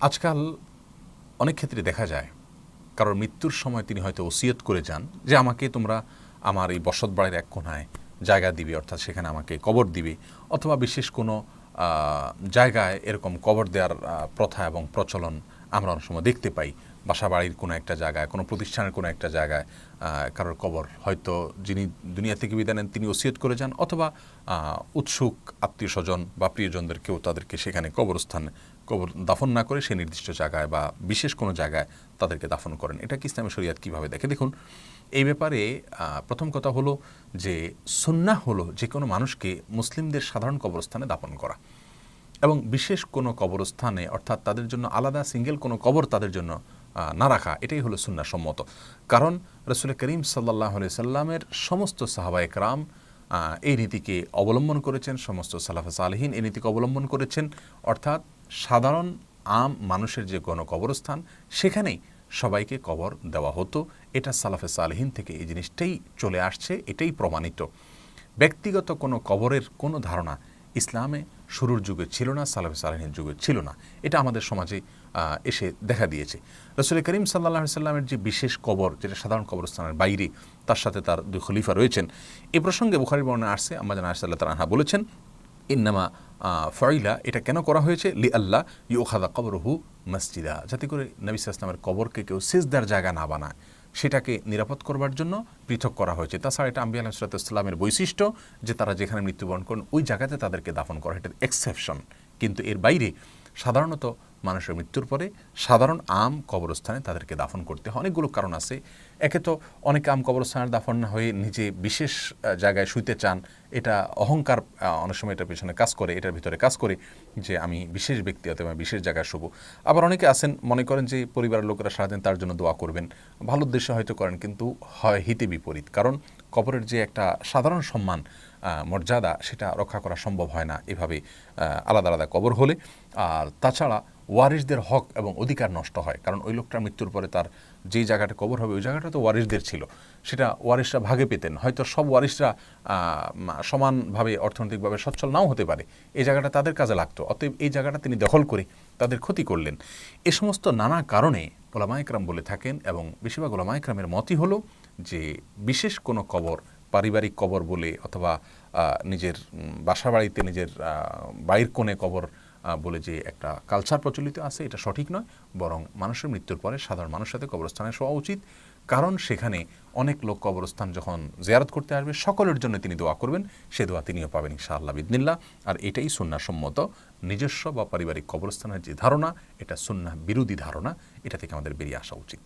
আজকাল অনেক ক্ষেত্রে দেখা যায় কারোর মৃত্যুর সময় তিনি হয়তো ওসিয়ত করে যান যে আমাকে তোমরা আমার এই বসত বাড়ির এক কোণায় জায়গা দিবে, অর্থাৎ সেখানে আমাকে কবর দিবে, অথবা বিশেষ কোনো জায়গায় এরকম কবর দেওয়ার প্রথা এবং প্রচলন আমরা অনেক সময় দেখতে পাই। বাসা বাড়ির কোনো একটা জায়গায়, কোনো প্রতিষ্ঠানের কোনো একটা জায়গায় কারোর কবর, হয়তো যিনি দুনিয়া থেকে বিদায় নেন তিনি ওসিয়ত করে যান, অথবা উৎসুক আত্মীয় স্বজন বা প্রিয়জনদের কেউ তাদেরকে সেখানে কবর দাফন না করে সে নির্দিষ্ট জায়গায় বা বিশেষ কোনো জায়গায় তাদেরকে দাফন করেন। এটা কি ইসলামী শরিয়াত কীভাবে দেখে? দেখুন, এই ব্যাপারে প্রথম কথা হলো যে সুন্নাহ হলো যে কোনো মানুষকে মুসলিমদের সাধারণ কবরস্থানে দাফন করা, এবং বিশেষ কোনো কবরস্থানে অর্থাৎ তাদের জন্য আলাদা সিঙ্গেল কোনো কবর তাদের জন্য না রাখা, এটাই হলো সুন্নাহ সম্মত। কারণ রাসূল করিম সাল্লাল্লাহু আলাইহি সাল্লামের সমস্ত সাহাবায়ে কেরাম এই নীতিকে অবলম্বন করেছেন, সমস্ত সালাফে সালেহিন এই নীতিকে অবলম্বন করেছেন। অর্থাৎ সাধারণ আম মানুষের যে কোনো কবরস্থান সেখানেই সবাইকে কবর দেওয়া হতো। এটা সালাফে সালেহিন থেকে এই জিনিসটাই চলে আসছে, এটাই প্রমাণিত। ব্যক্তিগত কোনো কবরের কোনো ধারণা ইসলামে শুরুর যুগে ছিল না, সালাফে সালেহিনের যুগে ছিল না। এটা আমাদের সমাজে এসে দেখা দিয়েছে। রাসূল করিম সাল্লাল্লাহু আলাইহি সাল্লামের যে বিশেষ কবর, যেটা সাধারণ কবরস্থানের বাইরে, তার সাথে তার দুই খলিফা রয়েছেন। এই প্রসঙ্গে বুখারীর বর্ণনা আসছে, আম্মা জান আয়েশা রাদিয়াল্লাহু তাআলা আনহা বলেছেন, ইন্নামা ফাইলা, এটা কেন করা হয়েছে? লি আল্লাহ ইউখাযা কবরুহু মসজিদা, যাতে করে নবী সাল্লাল্লাহু আলাইহি ওয়াসাল্লামের কবরকে কেউ সিজদার জায়গা না বানায়, সেটাকে নিরাপদ করবার জন্য পৃথক করা হয়েছে। তাছাড়া এটা আম্বিয়া আলাইহিস সালামের বৈশিষ্ট্য যে তারা যেখানে মৃত্যুবরণ করেন ওই জায়গাতে তাদেরকে দাফন করা, এটা এক্সেপশন। কিন্তু এর বাইরে সাধারণত মানুষের মৃত্যুর পরে সাধারণ আম কবরস্থানে তাদেরকে দাফন করতে হয়। অনেকগুলো কারণ আছে। একে তো অনেকে আম কবরস্থানের দাফন না হয়ে নিজে বিশেষ জায়গায় শুইতে চান, এটা অহংকার অনেক সময় এটার পেছনে কাজ করে, এটার ভিতরে কাজ করে যে আমি বিশেষ ব্যক্তি অথবা বিশেষ জায়গায় শুবো। আবার অনেকে আছেন মনে করেন যে পরিবারের লোকেরা সারাদিন তার জন্য দোয়া করবেন, ভালো উদ্দেশ্যে হয়তো করেন, কিন্তু হয় হিতে বিপরীত। কারণ কবরের যে একটা সাধারণ সম্মান মর্যাদা সেটা রক্ষা করা সম্ভব হয় না এভাবে আলাদা আলাদা কবর হলে। আর তাছাড়া ওয়ারিসদের হক এবং অধিকার নষ্ট হয়, কারণ ওই লোকটার মৃত্যুর পরে তার যেই জায়গাটা কবর হবে ওই জায়গাটা তো ওয়ারিসদের ছিল, সেটা ওয়ারিসরা ভাগে পেতেন। হয়তো সব ওয়ারিসরা সমানভাবে অর্থনৈতিকভাবে সচ্ছল নাও হতে পারে, এই জায়গাটা তাদের কাজে লাগতো, অতএব এই জায়গাটা তিনি দখল করে তাদের ক্ষতি করলেন। এ সমস্ত নানা কারণে উলামায়ে ইকরাম বলে থাকেন, এবং বেশিরভাগ উলামায়ে ইকরামের মতই হলো যে বিশেষ কোনো কবর, পারিবারিক কবর বলে অথবা নিজের বাসা বাড়িতে নিজের বাড়ির কোণে কবর বলে যে একটা কালচার প্রচলিত আছে, এটা সঠিক নয়। বরং মানুষের মৃত্যুর পরে সাধারণ মানুষের সাথে কবরস্থানে শোয়া উচিত, কারণ সেখানে অনেক লোক কবরস্থান যখন জিয়ারত করতে আসবে সকলের জন্য তিনি দোয়া করবেন, সে দোয়া তিনিও পাবেন ইনশাআল্লাহ বিইذনিল্লাহ। আর এটাই সুন্নাহ সম্মত। নিজস্ব বা পারিবারিক কবরস্থানের যে ধারণা, এটা সুন্নাহ বিরোধী ধারণা, এটা থেকে আমাদের বেরিয়ে আসা উচিত।